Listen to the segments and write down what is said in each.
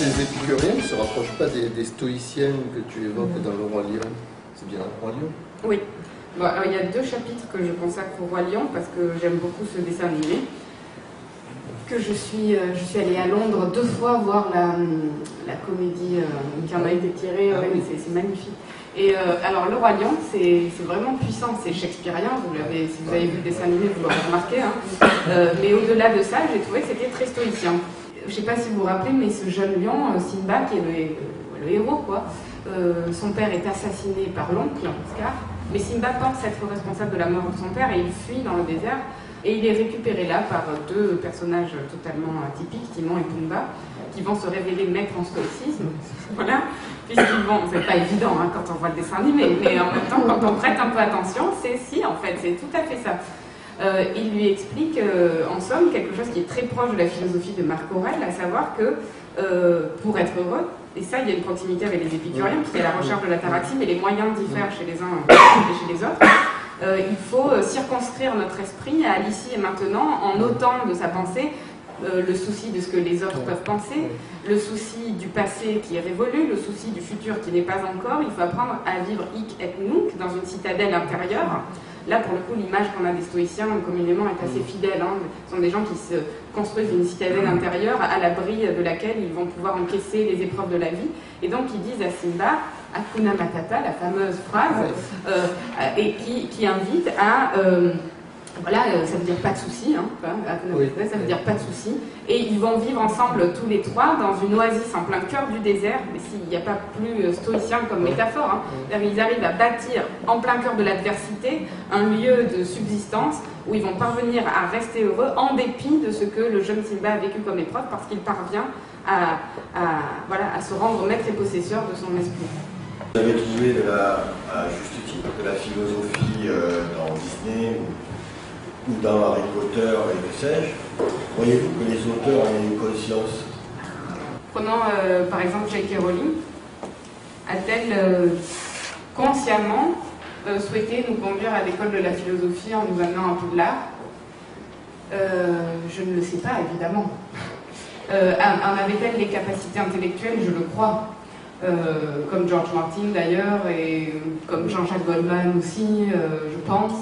les épicuriens ne se rapprochent pas des stoïciens que tu évoques dans le Roi Lion. C'est bien le Roi Lion? Oui. Bon, alors, il y a 2 chapitres que je consacre au Roi Lion parce que j'aime beaucoup ce dessin animé. Que je suis allée à Londres 2 fois voir la comédie qui en a été tirée, ouais, mais c'est magnifique. Et alors, le Roi Lion, c'est vraiment puissant, c'est shakespearien, si vous avez vu le dessin animé, vous l'aurez remarqué, hein. Mais au-delà de ça, j'ai trouvé que c'était très stoïcien. Je ne sais pas si vous vous rappelez, mais ce jeune lion, Simba, qui est le héros, quoi, son père est assassiné par l'oncle, Scar, mais Simba pense être responsable de la mort de son père et il fuit dans le désert. Et il est récupéré là par 2 personnages totalement atypiques, Timon et Pumba, qui vont se révéler maîtres en stoïcisme. Voilà, puisqu'ils vont, c'est pas évident hein, quand on voit le dessin animé, mais en même temps, quand on prête un peu attention, en fait, c'est tout à fait ça. Il lui explique, en somme, quelque chose qui est très proche de la philosophie de Marc Aurèle, à savoir que pour être heureux, et ça, il y a une proximité avec les épicuriens, qui est la recherche de l'ataraxie, mais les moyens diffèrent chez les uns et chez les autres. Il faut circonscrire notre esprit à l'ici et maintenant en ôtant de sa pensée le souci de ce que les autres peuvent penser, le souci du passé qui est révolu, le souci du futur qui n'est pas encore. Il faut apprendre à vivre hic et nunc dans une citadelle intérieure. Là, pour le coup, l'image qu'on a des stoïciens communément est assez fidèle. Hein. Ce sont des gens qui se construisent une citadelle intérieure à l'abri de laquelle ils vont pouvoir encaisser les épreuves de la vie. Et donc, ils disent à Simba, Hakuna Matata, la fameuse phrase, et qui invite à... voilà, ça veut dire pas de soucis, hein, ça veut dire pas de soucis. Et ils vont vivre ensemble tous les 3 dans une oasis en plein cœur du désert, mais s'il n'y a pas plus stoïcien comme métaphore, hein, ils arrivent à bâtir en plein cœur de l'adversité un lieu de subsistance où ils vont parvenir à rester heureux en dépit de ce que le jeune Simba a vécu comme épreuve, parce qu'il parvient à se rendre maître et possesseur de son esprit. Vous avez trouvé à juste titre de la philosophie dans Disney ou dans Harry Potter et que sais-je, voyez-vous que les auteurs ont une conscience? Prenons par exemple J.K. Rowling. A-t-elle consciemment souhaité nous conduire à l'école de la philosophie en nous amenant un peu de l'art? Je ne le sais pas, évidemment. En avait-elle les capacités intellectuelles? Je le crois. Comme George Martin d'ailleurs, et comme Jean-Jacques Goldman aussi, je pense.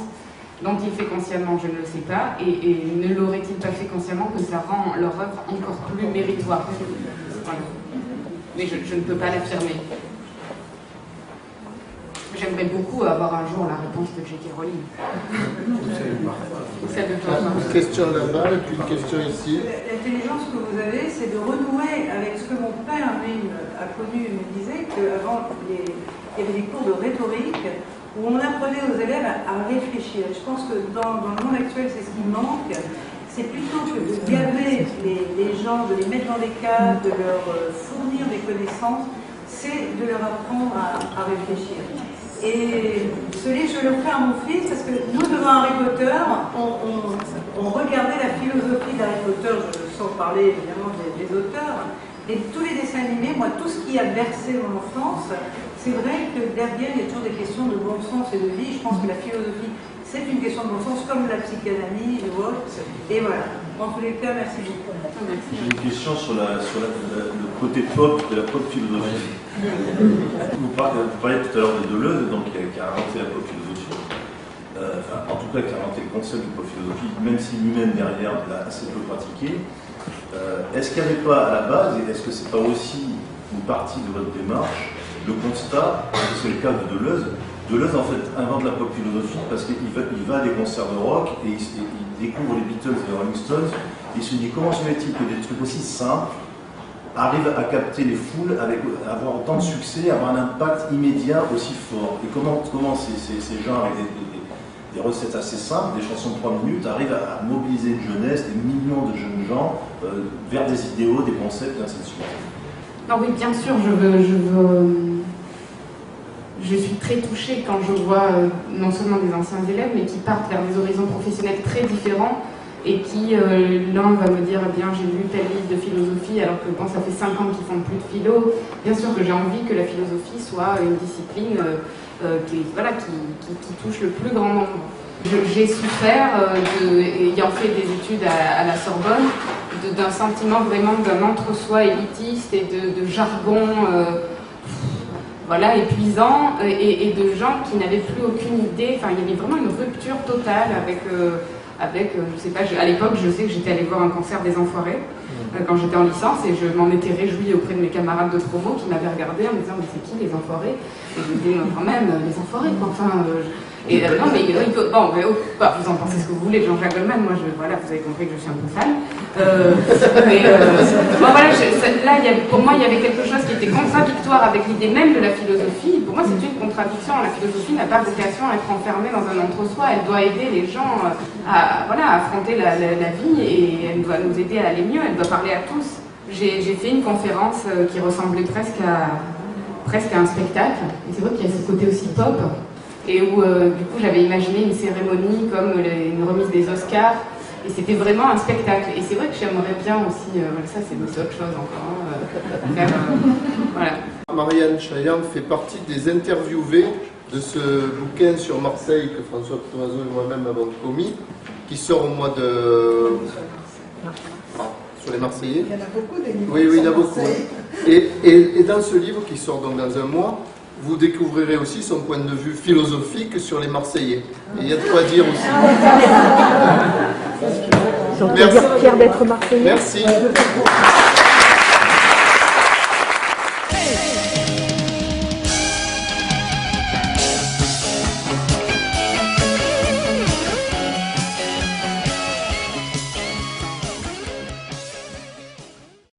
Donc il fait consciemment, je ne le sais pas, et ne l'aurait-il pas fait consciemment que ça rend leur œuvre encore plus méritoire? Voilà. Mais je ne peux pas l'affirmer. J'aimerais beaucoup avoir un jour la réponse de J.K. Rowling. Celle de toi. Une question là-bas et puis une question ici. L'intelligence que vous avez, c'est de renouer avec ce que mon père a connu, me disait qu'avant, il y avait des cours de rhétorique où on apprenait aux élèves à réfléchir. Je pense que dans le monde actuel, c'est ce qui manque. C'est plutôt que de gaver les gens, de les mettre dans des cases, de leur fournir des connaissances, c'est de leur apprendre à réfléchir. Et ce livre, je l'ai offert à mon fils parce que nous, devant Harry Potter, on regardait la philosophie d'Harry Potter, sans parler évidemment des auteurs, et tous les dessins animés, moi, tout ce qui a bercé mon enfance, c'est vrai que derrière, il y a toujours des questions de bon sens et de vie. Je pense que la philosophie, c'est une question de bon sens, comme la psychanalyse ou autre. Et voilà. En tous les cas, merci beaucoup. J'ai une question sur le côté pop de la pop philosophie. Vous parliez tout à l'heure de Deleuze, donc, qui a inventé la pop philosophie. En tout cas, qui a inventé le concept de pop philosophie, même si lui-même derrière l'a assez peu pratiqué. Est-ce qu'il n'y avait pas à la base, et est-ce que c'est pas aussi une partie de votre démarche, le constat, c'est le cas de Deleuze. Deleuze en fait invente la pop philosophie parce qu'il va à des concerts de rock et il découvre les Beatles et les Rolling Stones. Et il se dit comment se fait-il que des trucs aussi simples arrivent à capter les foules, avoir autant de succès, avoir un impact immédiat aussi fort. Et comment ces gens avec des recettes assez simples, des chansons de 3 minutes, arrivent à mobiliser une jeunesse, des millions de jeunes gens vers des idéaux, des concepts, et ainsi de suite. Non, oui, bien sûr, je suis très touchée quand je vois non seulement des anciens élèves, mais qui partent vers des horizons professionnels très différents et qui, l'un va me dire, eh bien, j'ai lu tel livre de philosophie, alors que bon, ça fait 5 ans qu'ils font plus de philo. Bien sûr que j'ai envie que la philosophie soit une discipline qui touche le plus grand nombre. J'ai souffert, ayant fait des études à la Sorbonne, d'un sentiment vraiment d'un entre-soi élitiste et de jargon voilà, épuisant, et de gens qui n'avaient plus aucune idée. Enfin, il y avait vraiment une rupture totale avec je sais pas, à l'époque, je sais que j'étais allée voir un concert des Enfoirés quand j'étais en licence, et je m'en étais réjouie auprès de mes camarades de promo qui m'avaient regardé en me disant mais c'est qui les Enfoirés? Et je me disais quand même les Enfoirés quoi, enfin non mais bon, vous en pensez ce que vous voulez, Jean-Jacques Goldman, moi voilà, vous avez compris que je suis un peu fan. Bon, voilà, là pour moi il y avait quelque chose qui était contradictoire avec l'idée même de la philosophie. Pour moi c'est une contradiction. La philosophie n'a pas vocation à être enfermée dans un entre-soi, elle doit aider les gens à affronter la vie, et elle doit nous aider à aller mieux, elle doit parler à tous. J'ai fait une conférence qui ressemblait presque à un spectacle, et c'est vrai qu'il y a ce côté aussi pop, et où du coup j'avais imaginé une cérémonie comme une remise des Oscars, et c'était vraiment un spectacle. Et c'est vrai que j'aimerais bien aussi, ça c'est autre chose encore, faire, voilà. Marianne Chaillan fait partie des interviewés de ce bouquin sur Marseille que François Tomaso et moi-même avons commis, qui sort au mois de... sur les Marseillais. Il y en a beaucoup des livres. Oui, il y en a beaucoup. Et dans ce livre qui sort donc dans un mois, vous découvrirez aussi son point de vue philosophique sur les Marseillais. Et il y a de quoi dire aussi. Si on peut dire fier d'être Marseillais. Merci.